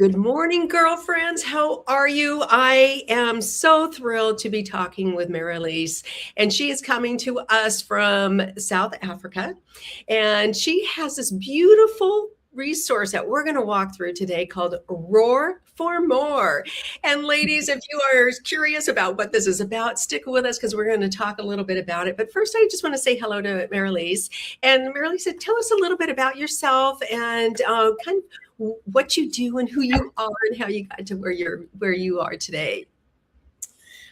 Good morning, girlfriends. How are you? I am so thrilled to be talking with Marilise, and she is coming to us from South Africa. And she has this beautiful resource that we're going to walk through today called Roar for More. And ladies, if you are curious about what this is about, stick with us because we're going to talk a little bit about it. But first, I just want to say hello to Marilise. And Marilise, tell us a little bit about yourself and kind of what you do and who you are and how you got to where you are today.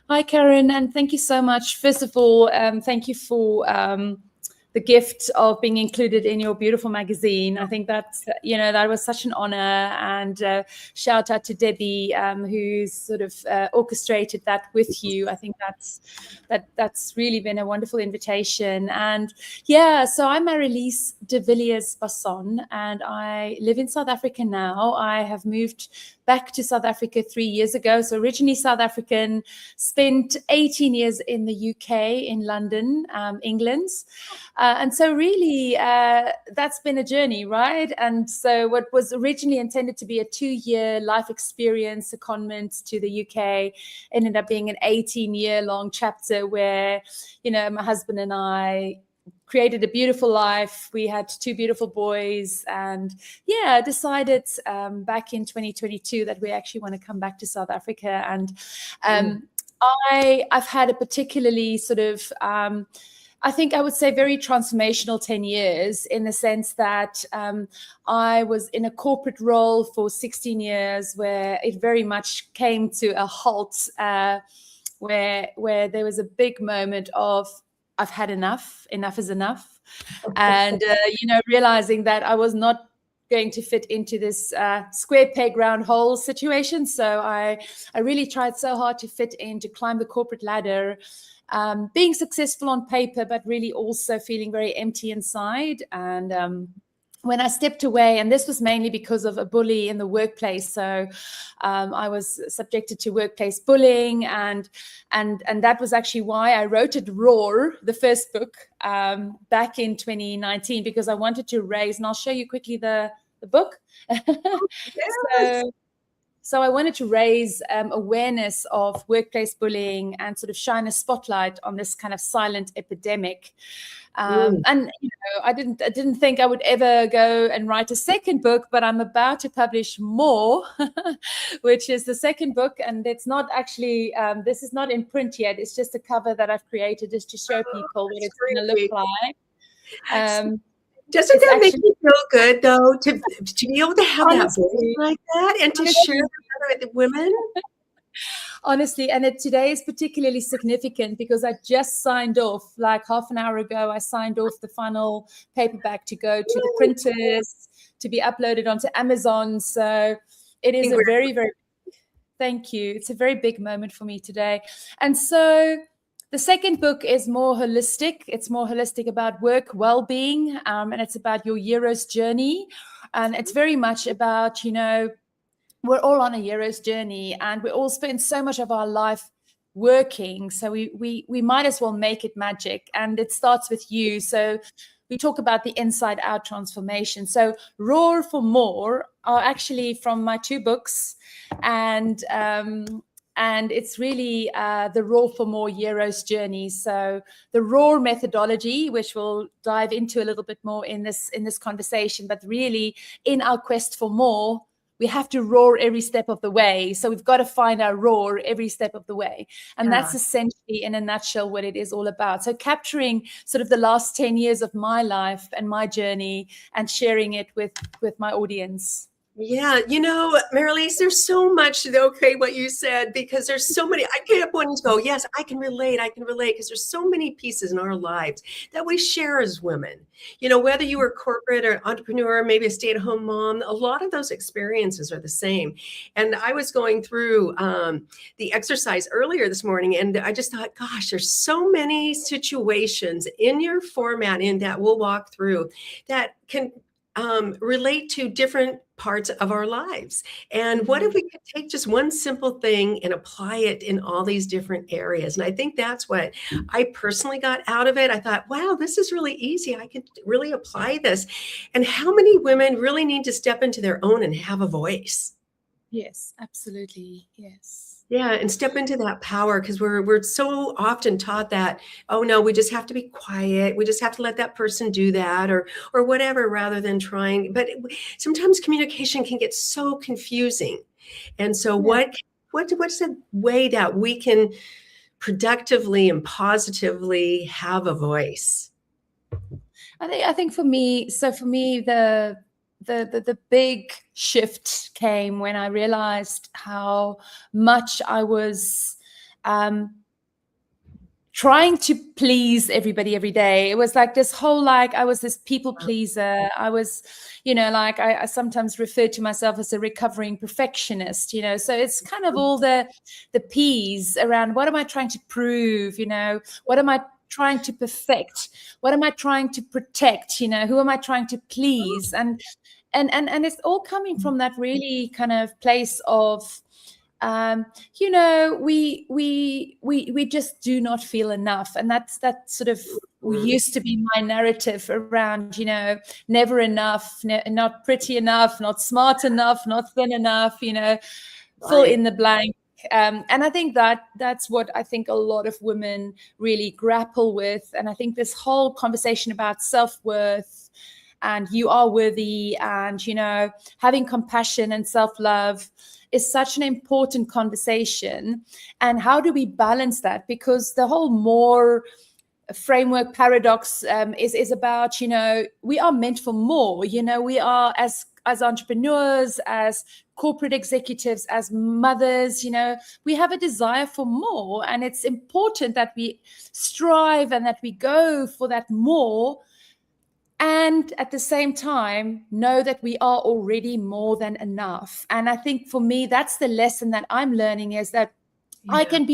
Hi, Karen, and thank you so much. First of all, thank you for the gift of being included in your beautiful magazine. I think that's, that was such an honor, and shout out to Debbie, who's sort of orchestrated that with you. I think that's really been a wonderful invitation. And yeah, so I'm Marilise de Villiers, and I live in South Africa now. I have moved back to South Africa 3 years ago. So originally South African, spent 18 years in the UK, in London, England. And so really, that's been a journey, right? And so what was originally intended to be a 2-year life experience, secondment to the UK, ended up being an 18-year-long chapter where, my husband and I created a beautiful life. We had 2 beautiful boys, and decided back in 2022 that we actually want to come back to South Africa. And I've had a particularly sort of I think I would say very transformational 10 years, in the sense that I was in a corporate role for 16 years where it very much came to a halt, where there was a big moment of I've had enough is enough. And, realizing that I was not going to fit into this square peg round hole situation. So I really tried so hard to fit in, to climb the corporate ladder, being successful on paper, but really also feeling very empty inside. And when I stepped away, and this was mainly because of a bully in the workplace, so I was subjected to workplace bullying, and that was actually why I wrote it Roar, the first book, back in 2019, because I wanted to raise, and I'll show you quickly the book. Yes. So I wanted to raise awareness of workplace bullying and sort of shine a spotlight on this kind of silent epidemic. And I didn't think I would ever go and write a second book, but I'm about to publish MOAR, which is the second book, and it's not actually this is not in print yet. It's just a cover that I've created just to show people what it's going to look like. Doesn't that make you feel good, though, to be able to have that voice like that and to share that with women? Honestly, and today is particularly significant because I just signed off, like half an hour ago, I signed off the final paperback to go to the printers, to be uploaded onto Amazon. So it is a very, very, thank you. It's a very big moment for me today. And so the second book is more holistic. It's more holistic about work well-being, and it's about your hero's journey. And it's very much about, we're all on a hero's journey, and we all spend so much of our life working. So we might as well make it magic. And it starts with you. So we talk about the inside out transformation. So Roar for More are actually from my 2 books. And it's really the Roar for More hero's journey. So the Roar methodology, which we'll dive into a little bit more in this conversation, but really in our quest for more, we have to roar every step of the way. So we've got to find our roar every step of the way. And that's essentially, in a nutshell, what it is all about. So capturing sort of the last 10 years of my life and my journey and sharing it with my audience. Yeah, Marilise, there's so much to what you said, because there's so many. I get up one and go, yes, I can relate, because there's so many pieces in our lives that we share as women. Whether you were corporate or entrepreneur, maybe a stay-at-home mom, a lot of those experiences are the same. And I was going through the exercise earlier this morning, and I just thought, gosh, there's so many situations in your format in that we'll walk through that can relate to different parts of our lives. And what if we could take just one simple thing and apply it in all these different areas? And I think that's what I personally got out of it. I thought, wow, this is really easy. I could really apply this. And how many women really need to step into their own and have a voice? Yes, absolutely. Yes. Yeah, and step into that power, because we're so often taught that, oh no, we just have to be quiet. We just have to let that person do that, or whatever, rather than trying. But sometimes communication can get so confusing. And so Yeah. what's a way that we can productively and positively have a voice? I think for me, the big shift came when I realized how much I was trying to please everybody every day. It was like this whole, like, I was this people pleaser. I was, like, I sometimes refer to myself as a recovering perfectionist, so it's kind of all the P's around, what am I trying to prove, what am I trying to perfect, what am I trying to protect, who am I trying to please, and it's all coming from that really kind of place of we just do not feel enough, and that sort of used to be my narrative around, never enough, not pretty enough, not smart enough, not thin enough, fill in the blank. And I think that's what I think a lot of women really grapple with. And I think this whole conversation about self-worth and you are worthy and, having compassion and self-love is such an important conversation. And how do we balance that? Because the whole MOAR framework paradox is about, we are meant for more. We are, as entrepreneurs, as corporate executives, as mothers, we have a desire for more. And it's important that we strive and that we go for that more. And at the same time, know that we are already more than enough. And I think for me, that's the lesson that I'm learning, is that I can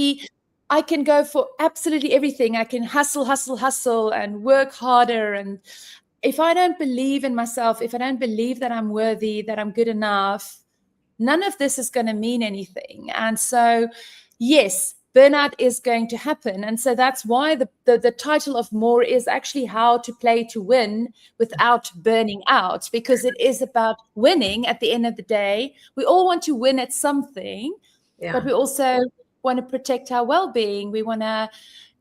go for absolutely everything. I can hustle, and work harder. And if I don't believe in myself, if I don't believe that I'm worthy, that I'm good enough, none of this is going to mean anything. And so, yes, burnout is going to happen. And so that's why the title of MOAR is actually how to play to win without burning out, because it is about winning at the end of the day. We all want to win at something, but we also want to protect our well-being. We want to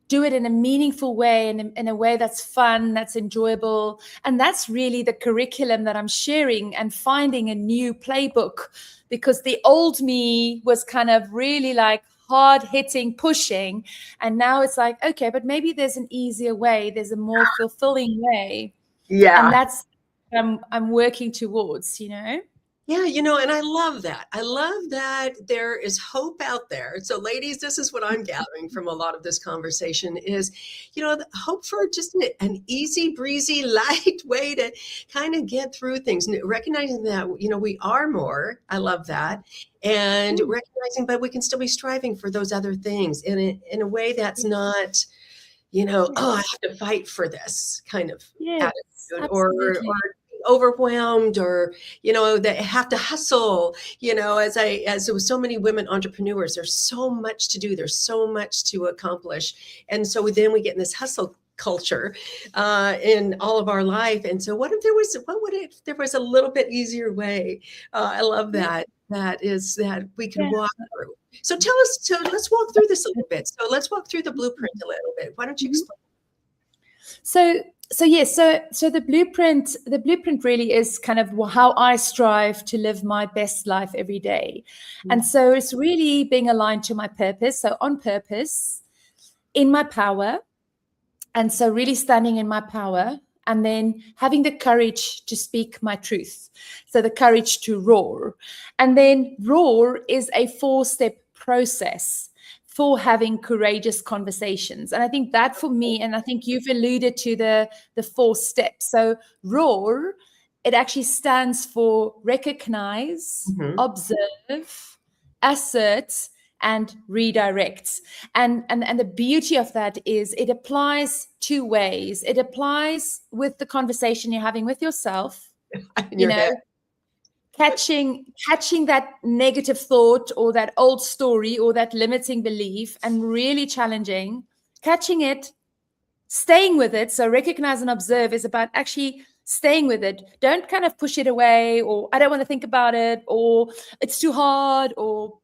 do it in a meaningful way, and in a way that's fun, that's enjoyable. And that's really the curriculum that I'm sharing, and finding a new playbook, because the old me was kind of really like hard hitting, pushing. And now it's like, okay, but maybe there's an easier way. There's a more fulfilling way. Yeah. And that's I'm working towards, Yeah, and I love that. I love that there is hope out there. So ladies, this is what I'm gathering from a lot of this conversation is, the hope for just an easy breezy, light way to kind of get through things, recognizing that, we are more. I love that. And recognizing, but we can still be striving for those other things in a way that's not, oh, I have to fight for this kind of attitude, or overwhelmed, or they have to hustle, as so many women entrepreneurs, there's so much to do, there's so much to accomplish, and so then we get in this hustle culture in all of our life. And so what if there was a little bit easier way? I love that is that we can walk through. So let's walk through this a little bit. So let's walk through the blueprint a little bit. Why don't you explain? So the blueprint really is kind of how I strive to live my best life every day. And so it's really being aligned to my purpose. So on purpose, in my power. And so really standing in my power, and then having the courage to speak my truth. So the courage to roar. And then roar is a 4-step process for having courageous conversations. And I think that for me, and I think you've alluded to the 4 steps. So roar, it actually stands for recognize, observe, assert, and redirect. And the beauty of that is it applies 2 ways. It applies with the conversation you're having with yourself, catching that negative thought or that old story or that limiting belief, and really challenging, catching it, staying with it. So recognize and observe is about actually staying with it. Don't kind of push it away, or I don't want to think about it, or it's too hard, or,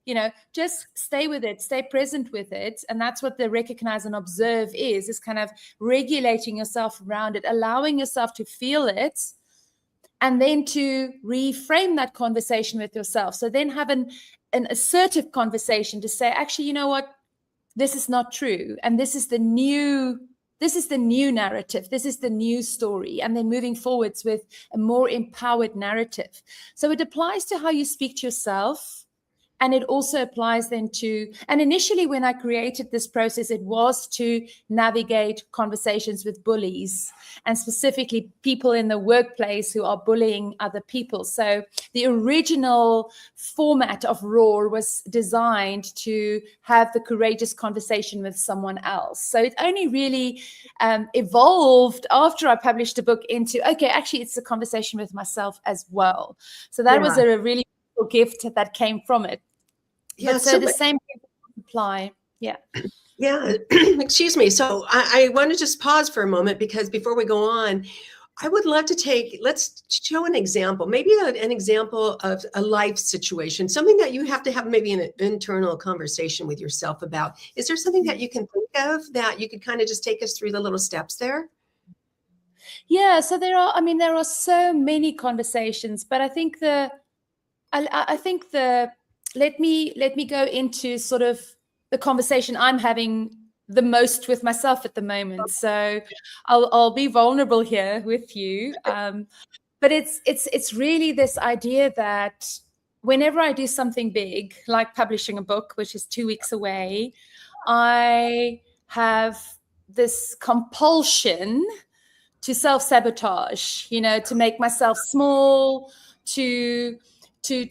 just stay with it, stay present with it. And that's what the recognize and observe is kind of regulating yourself around it, allowing yourself to feel it, and then to reframe that conversation with yourself. So then have an assertive conversation to say, actually, you know what, this is not true. And this is the new narrative. This is the new story. And then moving forwards with a more empowered narrative. So it applies to how you speak to yourself. And it also applies then to, and initially when I created this process, it was to navigate conversations with bullies, and specifically people in the workplace who are bullying other people. So the original format of ROAR was designed to have the courageous conversation with someone else. So it only really evolved after I published a book into, okay, actually it's a conversation with myself as well. So that was a really cool gift that came from it. Yeah, so the same thing apply. Yeah. Yeah. Excuse me. So I want to just pause for a moment, because before we go on, I would love to let's show an example, maybe an example of a life situation, something that you have to have maybe an internal conversation with yourself about. Is there something that you can think of that you could kind of just take us through the little steps there? Yeah. So there are so many conversations, but I think let me go into sort of the conversation I'm having the most with myself at the moment. So I'll be vulnerable here with you. But it's really this idea that whenever I do something big, like publishing a book, which is 2 weeks away, I have this compulsion to self-sabotage, to make myself small, to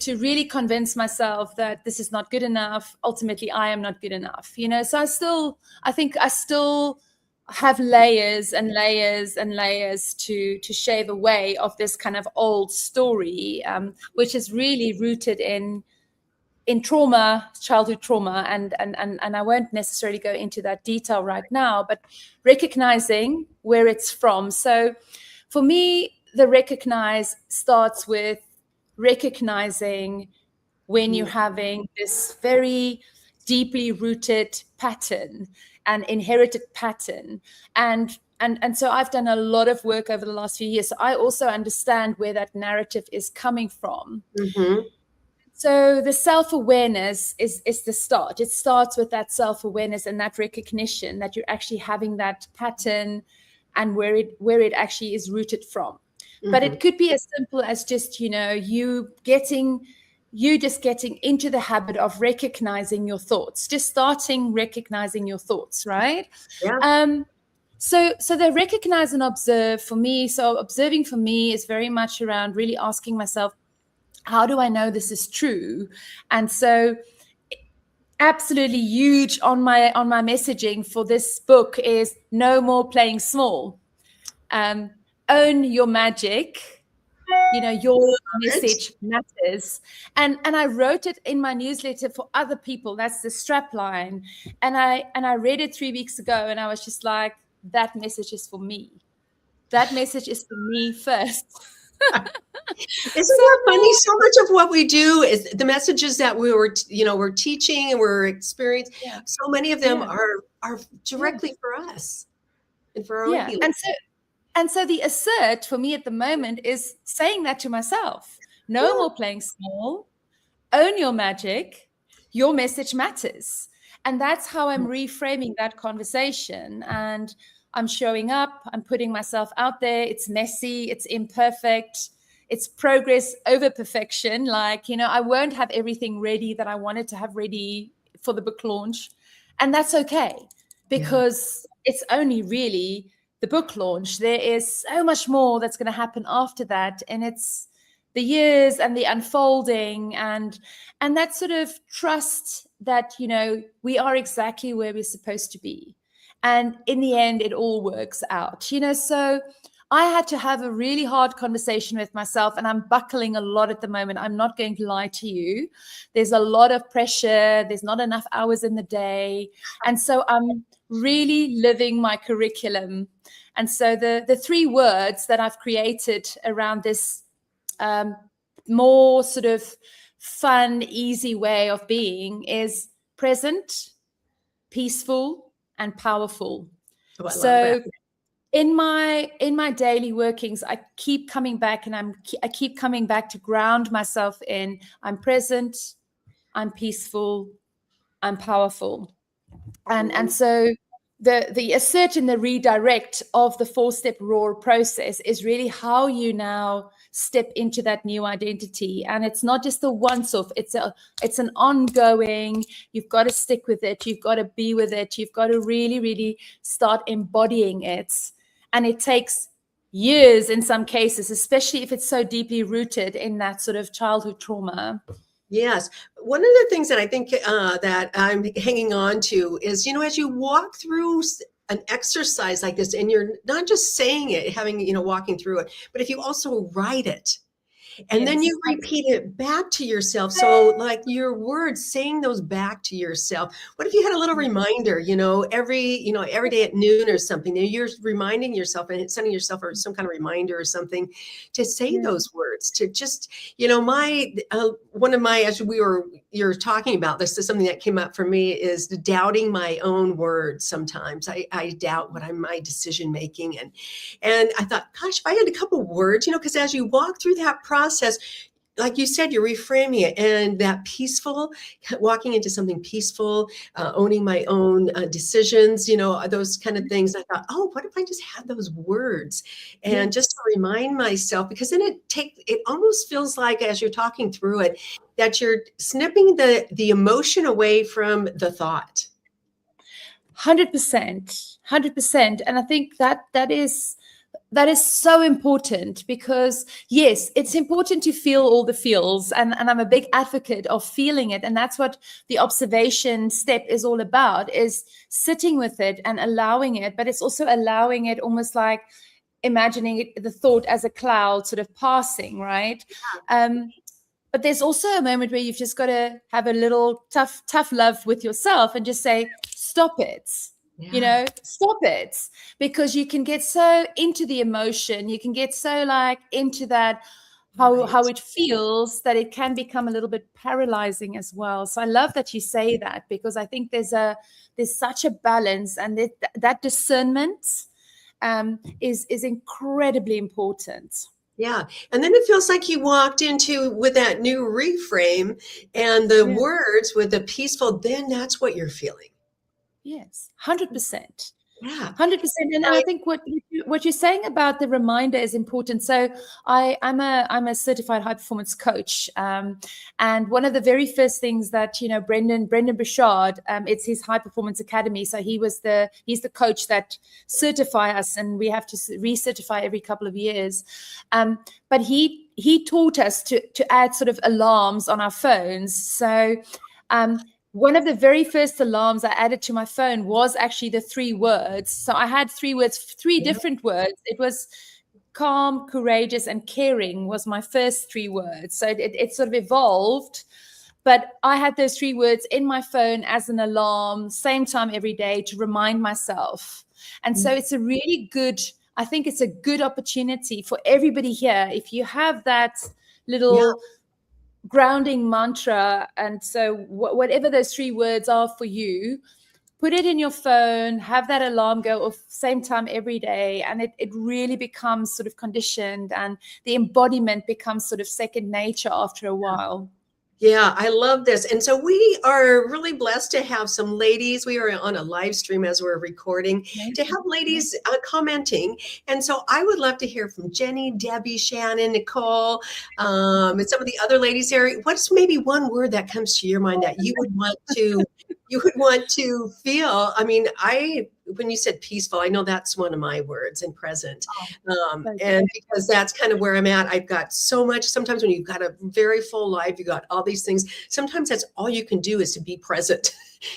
really convince myself that this is not good enough. Ultimately, I am not good enough, So I think I still have layers and layers and layers to shave away of this kind of old story, which is really rooted in trauma, childhood trauma, and I won't necessarily go into that detail right now, but recognizing where it's from. So for me, the recognize starts with recognizing when you're having this very deeply rooted pattern, an inherited pattern. And so I've done a lot of work over the last few years. So I also understand where that narrative is coming from. Mm-hmm. So the self-awareness is the start. It starts with that self-awareness and that recognition that you're actually having that pattern and where it actually is rooted from. Mm-hmm. But it could be as simple as just, you just getting into the habit of recognizing your thoughts, just starting recognizing your thoughts, right? Yeah. So the recognize and observe for me. So observing for me is very much around really asking myself, how do I know this is true? And so absolutely huge on my messaging for this book is no more playing small. Own your magic. Your message matters. And I wrote it in my newsletter for other people. That's the strap line. And I read it 3 weeks ago, and I was just like, that message is for me. That message is for me first. Isn't that funny? So much of what we do is the messages that we're teaching and we're experiencing. Yeah. So many of them are directly for us and for our own healing. And so the assert for me at the moment is saying that to myself. No more playing small. Own your magic. Your message matters. And that's how I'm reframing that conversation. And I'm showing up. I'm putting myself out there. It's messy. It's imperfect. It's progress over perfection. I won't have everything ready that I wanted to have ready for the book launch. And that's okay, because it's only really the book launch. There is so much more that's going to happen after that. And it's the years and the unfolding and that sort of trust that, we are exactly where we're supposed to be. And in the end, it all works out, so I had to have a really hard conversation with myself, and I'm buckling a lot at the moment. I'm not going to lie to you. There's a lot of pressure. There's not enough hours in the day. And so I'm really living my curriculum. And so the 3 words that I've created around this more sort of fun, easy way of being is present, peaceful, and powerful. Oh, I love So that. in my daily workings, I keep coming back, and I keep coming back to ground myself in I'm present, I'm peaceful, I'm powerful. And so the assert and the redirect of the 4-step ROAR process is really how you now step into that new identity. And it's not just a once-off, it's an ongoing, you've got to stick with it, you've got to be with it, you've got to really, really start embodying it. And it takes years in some cases, especially if it's so deeply rooted in that sort of childhood trauma. Yes. One of the things that I think that I'm hanging on to is, as you walk through an exercise like this, and you're not just saying it, walking through it, but if you also write it, and then you repeat it back to yourself. So like your words, saying those back to yourself. What if you had a little reminder, every day at noon or something, you're reminding yourself and sending yourself some kind of reminder or something to say those words, to just, as you're talking about this, is something that came up for me is doubting my own words. Sometimes I doubt my decision making. And I thought, gosh, if I had a couple words, because as you walk through that process, like you said, you're reframing it, and that peaceful, walking into something peaceful, owning my own decisions, those kind of things. I thought, oh, what if I just had those words and just to remind myself, because then it almost feels like, as you're talking through it, that you're snipping the emotion away from the thought. 100%. And I think that is so important, because yes, it's important to feel all the feels, and I'm a big advocate of feeling it. And that's what the observation step is all about, is sitting with it and allowing it. But it's also allowing it almost like imagining the thought as a cloud sort of passing, right? But there's also a moment where you've just got to have a little tough love with yourself and just say, stop it. Stop it, because you can get so into the emotion, you can get so like into that how it feels, that it can become a little bit paralyzing as well. So I love that you say that, because I think there's such a balance, and that discernment is incredibly important. Yeah. And then it feels like you walked into with that new reframe, and the words with the peaceful, then that's what you're feeling. Yes, 100%. Yeah, 100%. And I think what you're saying about the reminder is important. So I'm a certified high performance coach, and one of the very first things that Brendan Bouchard, it's his high performance academy. So he's the coach that certify us, and we have to recertify every couple of years. But he taught us to add sort of alarms on our phones. So one of the very first alarms I added to my phone was actually the 3 words. So I had 3 words, 3 different words. It was calm, courageous, and caring was my first 3 words. So it sort of evolved. But I had those 3 words in my phone as an alarm, same time every day, to remind myself. And so it's a really good, I think it's a good opportunity for everybody here. If you have that little grounding mantra, and so whatever those 3 words are for you, put it in your phone, have that alarm go off same time every day, and it really becomes sort of conditioned, and the embodiment becomes sort of second nature after a while. Yeah, I love this. And so we are really blessed to have some ladies. We are on a live stream as we're recording, to have ladies commenting. And so I would love to hear from Jenny, Debbie, Shannon, Nicole, and some of the other ladies here. What's maybe one word that comes to your mind that you would want to feel? I mean, when you said peaceful, I know that's one of my words, and present. And because that's kind of where I'm at. I've got so much. Sometimes when you've got a very full life, you got all these things. Sometimes that's all you can do is to be present,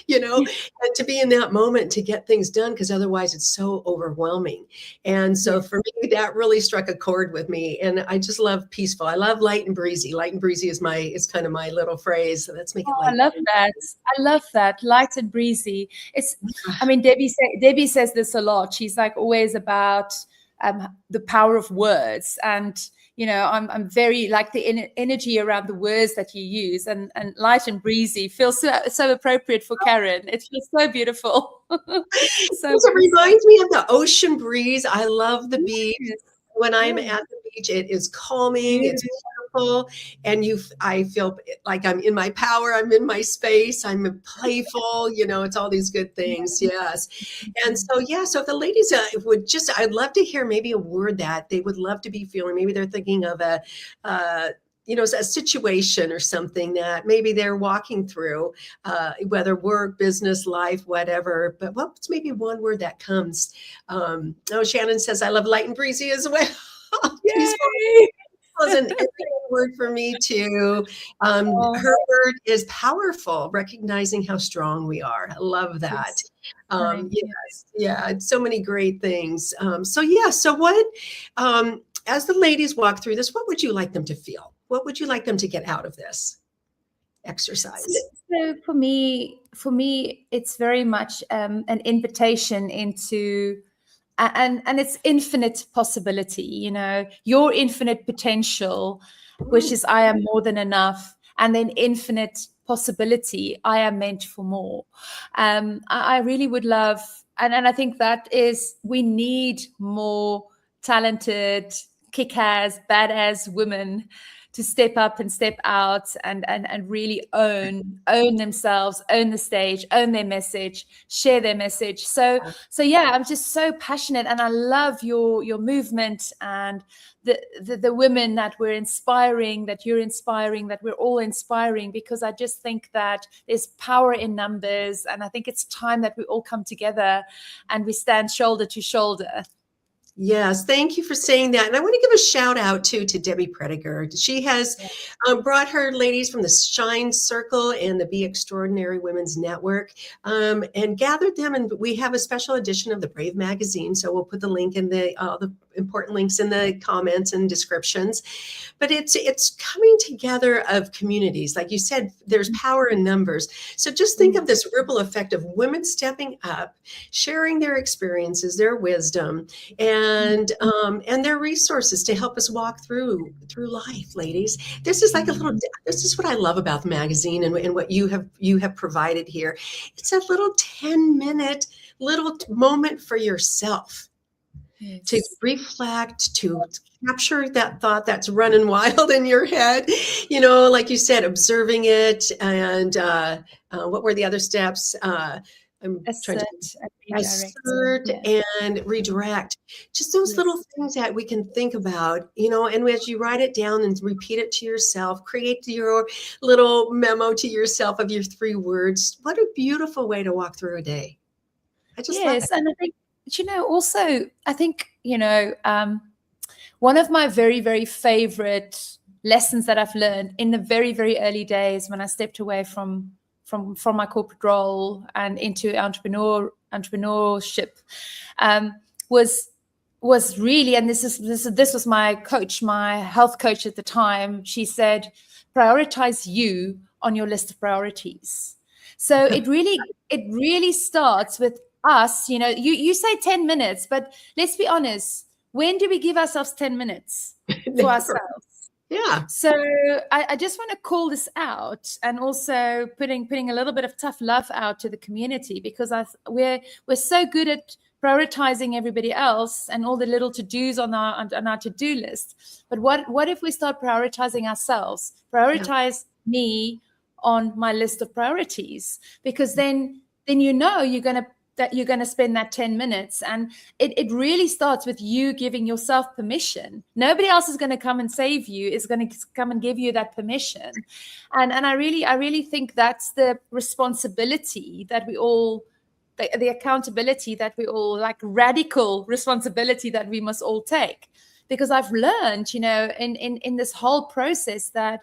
and to be in that moment to get things done, because otherwise it's so overwhelming. And so for me, that really struck a chord with me. And I just love peaceful. I love light and breezy. Light and breezy is kind of my little phrase. So let's make it light. I love that. Light and breezy. Debbie Debbie says this a lot. She's like always about the power of words, and I'm very like the energy around the words that you use, and light and breezy feels so appropriate for Karen. It feels so beautiful. So it reminds me of the ocean breeze. I love the beach. When I'm at the beach, it is calming. It's beautiful, and I feel like I'm in my power. I'm in my space. I'm playful. It's all these good things. Yes, and so if the ladies I'd love to hear maybe a word that they would love to be feeling. Maybe they're thinking of a situation or something that maybe they're walking through, whether work, business, life, whatever. But what's maybe one word that comes? Shannon says, I love light and breezy as well. Was an everyday word for me too. Her word is powerful, recognizing how strong we are. I love that. So many great things. So what, as the ladies walk through this, what would you like them to feel? What would you like them to get out of this exercise? So for me, it's very much an invitation into, and it's infinite possibility, your infinite potential, which is I am more than enough, and then infinite possibility, I am meant for more. I really would love, and I think that is, we need more talented, kick-ass, badass women to step up and step out and really own themselves, own the stage, own their message, share their message. So I'm just so passionate, and I love your movement and the women that we're inspiring, that you're inspiring, that we're all inspiring, because I just think that there's power in numbers, and I think it's time that we all come together and we stand shoulder to shoulder. Yes, thank you for saying that. And I want to give a shout out to Debbie Prediger. She has brought her ladies from the Shine Circle and the Be Extraordinary Women's Network and gathered them. And we have a special edition of the Brave magazine. So we'll put the link in the important links in the comments and descriptions. But it's coming together of communities. Like you said, there's power in numbers. So just think of this ripple effect of women stepping up, sharing their experiences, their wisdom, and their resources to help us walk through life, ladies. This is like this is what I love about the magazine and what you have provided here. It's a little 10-minute little moment for yourself. Yes. To reflect, to capture that thought that's running wild in your head, like you said, observing it. And what were the other steps? Assert and redirect. Just those little things that we can think about, and as you write it down and repeat it to yourself, create your little memo to yourself of your 3 words. What a beautiful way to walk through a day. I just love it. And I think, also, I think, one of my very, very favorite lessons that I've learned in the very, very early days when I stepped away from my corporate role and into entrepreneurship was really, and this was my coach, my health coach at the time. She said, prioritize you on your list of priorities. So it really starts with us. You say 10 minutes, but let's be honest, when do we give ourselves 10 minutes for ourselves? Yeah. So I just want to call this out, and also putting a little bit of tough love out to the community, because we're so good at prioritizing everybody else and all the little to-dos on our to-do list. But what if we start prioritizing ourselves? Prioritize me on my list of priorities, because then you're going to spend that 10 minutes. And it really starts with you giving yourself permission. Nobody else is going to come and save you. It's going to come and give you that permission. And I really think that's the responsibility that we all, the accountability that we all, like radical responsibility that we must all take. Because I've learned, in this whole process, that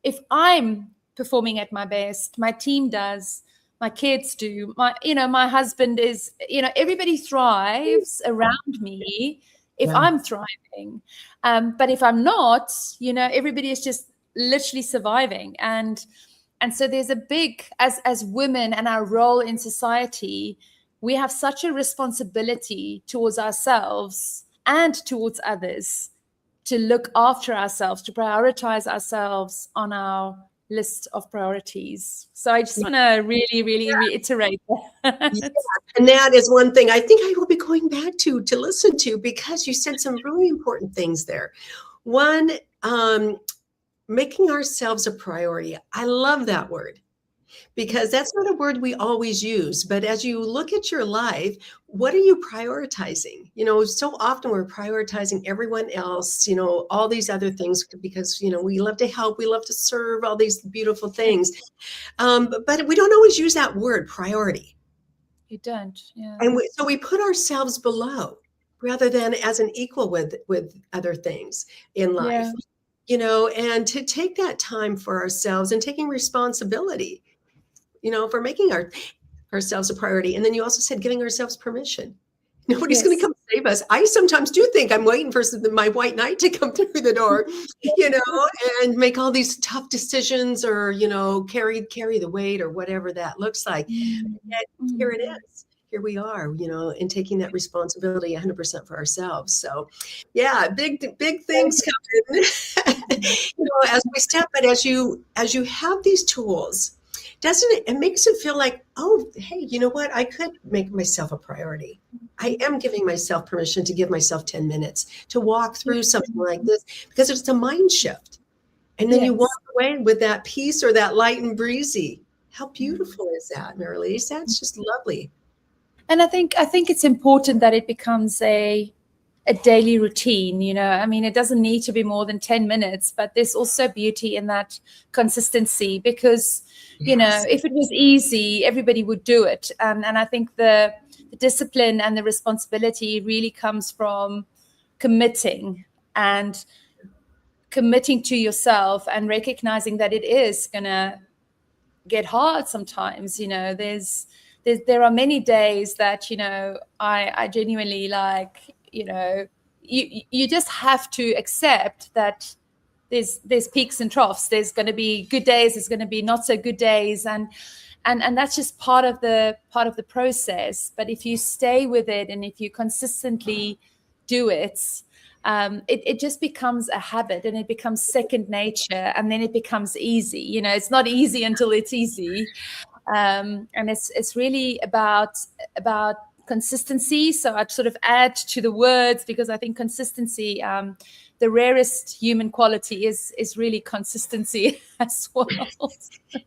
if I'm performing at my best, my team does, my kids do, my husband is, everybody thrives around me if I'm thriving. But if I'm not, everybody is just literally surviving. And so there's a big, as women and our role in society, we have such a responsibility towards ourselves and towards others to look after ourselves, to prioritize ourselves on our list of priorities. So I just want to really, really reiterate that. Yeah. And that is one thing I think I will be going back to listen to, because you said some really important things there. One, making ourselves a priority. I love that word, because that's not a word we always use. But as you look at your life, what are you prioritizing? You know, so often we're prioritizing everyone else, you know, all these other things, because, you know, we love to help, we love to serve, all these beautiful things. But we don't always use that word, priority. You don't, yeah. And so we put ourselves below rather than as an equal with other things in life. Yeah. You know, and to take that time for ourselves and taking responsibility, you know, for making ourselves a priority. And then you also said giving ourselves permission. Nobody's going to come save us. I sometimes do think I'm waiting for my white knight to come through the door, you know, and make all these tough decisions, or, you know, carry the weight, or whatever that looks like. And yet, here it is. Here we are, you know, and taking that responsibility 100% for ourselves. So, yeah, big things coming, you know, as we step. But as you have these tools, it makes it feel like, oh, hey, you know what? I could make myself a priority. I am giving myself permission to give myself 10 minutes to walk through something like this, because it's a mind shift. And then you walk away with that peace, or that light and breezy. How beautiful is that, Marilise? That's just lovely. And I think it's important that it becomes a daily routine, you know. I mean, it doesn't need to be more than 10 minutes, but there's also beauty in that consistency, because, you know, if it was easy, everybody would do it. And I think the discipline and the responsibility really comes from committing to yourself, and recognizing that it is going to get hard sometimes. You know, there are many days that, you know, I genuinely, like, you know, you just have to accept that there's peaks and troughs. There's going to be good days, there's going to be not so good days, and that's just part of the process. But if you stay with it, and if you consistently do it, it just becomes a habit, and it becomes second nature, and then it becomes easy. You know, it's not easy until it's easy. And it's really about consistency. So I'd sort of add to the words, because I think consistency, the rarest human quality is really consistency as well.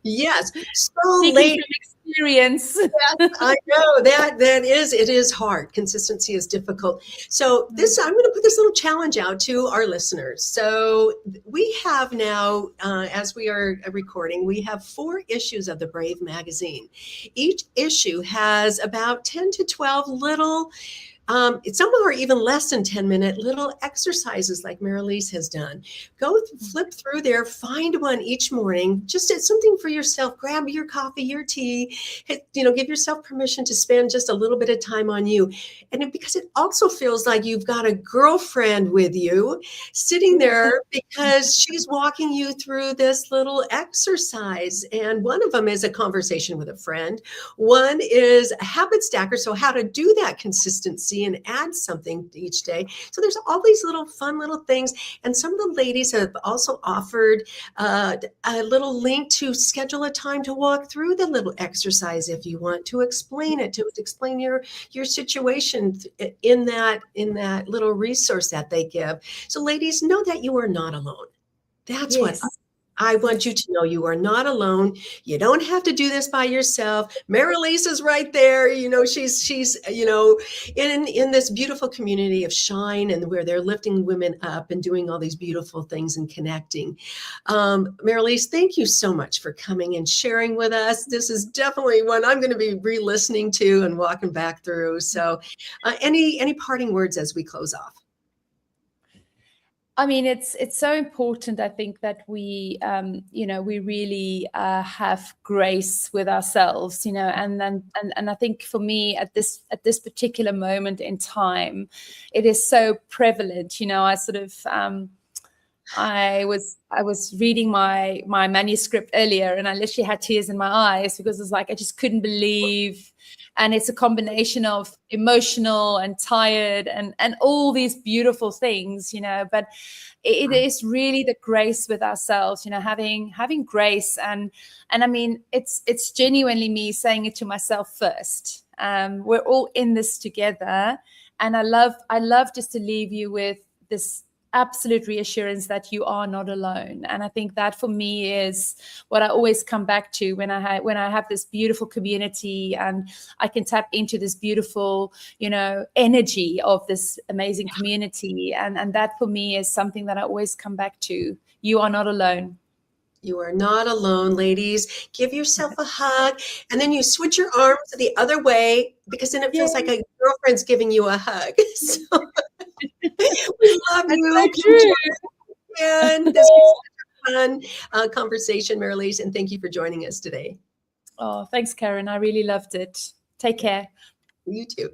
Yes. So late experience. Yes, I know it is hard. Consistency is difficult. So I'm going to put this little challenge out to our listeners. So we have now, as we are recording, we have 4 issues of the Brave magazine. Each issue has about 10 to 12 little, some are even less than 10-minute little exercises, like Marilise has done. Go flip through there, find one each morning. Just something for yourself. Grab your coffee, your tea. Give yourself permission to spend just a little bit of time on you. And because it also feels like you've got a girlfriend with you sitting there, because she's walking you through this little exercise. And one of them is a conversation with a friend. One is a habit stacker, so how to do that consistency and add something each day. So there's all these little fun little things. And some of the ladies have also offered a little link to schedule a time to walk through the little exercise if you want to explain it, to explain your situation in that little resource that they give. So ladies, know that you are not alone. That's what I want you to know. You are not alone. You don't have to do this by yourself. Marilise is right there. She's in this beautiful community of Shine, and where they're lifting women up and doing all these beautiful things and connecting. Marilise, thank you so much for coming and sharing with us. This is definitely one I'm going to be re-listening to and walking back through. So any parting words as we close off? I mean, it's so important, I think, that we, we really have grace with ourselves, and I think for me at this particular moment in time, it is so prevalent. I sort of I was reading my manuscript earlier, and I literally had tears in my eyes because it's like I just couldn't believe. And it's a combination of emotional and tired and all these beautiful things, but it is really the grace with ourselves, having grace. And I mean, it's genuinely me saying it to myself first. We're all in this together. And I love just to leave you with this absolute reassurance that you are not alone. And I think that for me is what I always come back to when I have this beautiful community and I can tap into this beautiful, energy of this amazing community. And that for me is something that I always come back to. You are not alone. You are not alone, ladies. Give yourself a hug, and then you switch your arms the other way, because then it feels like a girlfriend's giving you a hug. So we love you. So true. And this was such a fun conversation, Marilise, and thank you for joining us today. Oh, thanks, Karen. I really loved it. Take care. You too.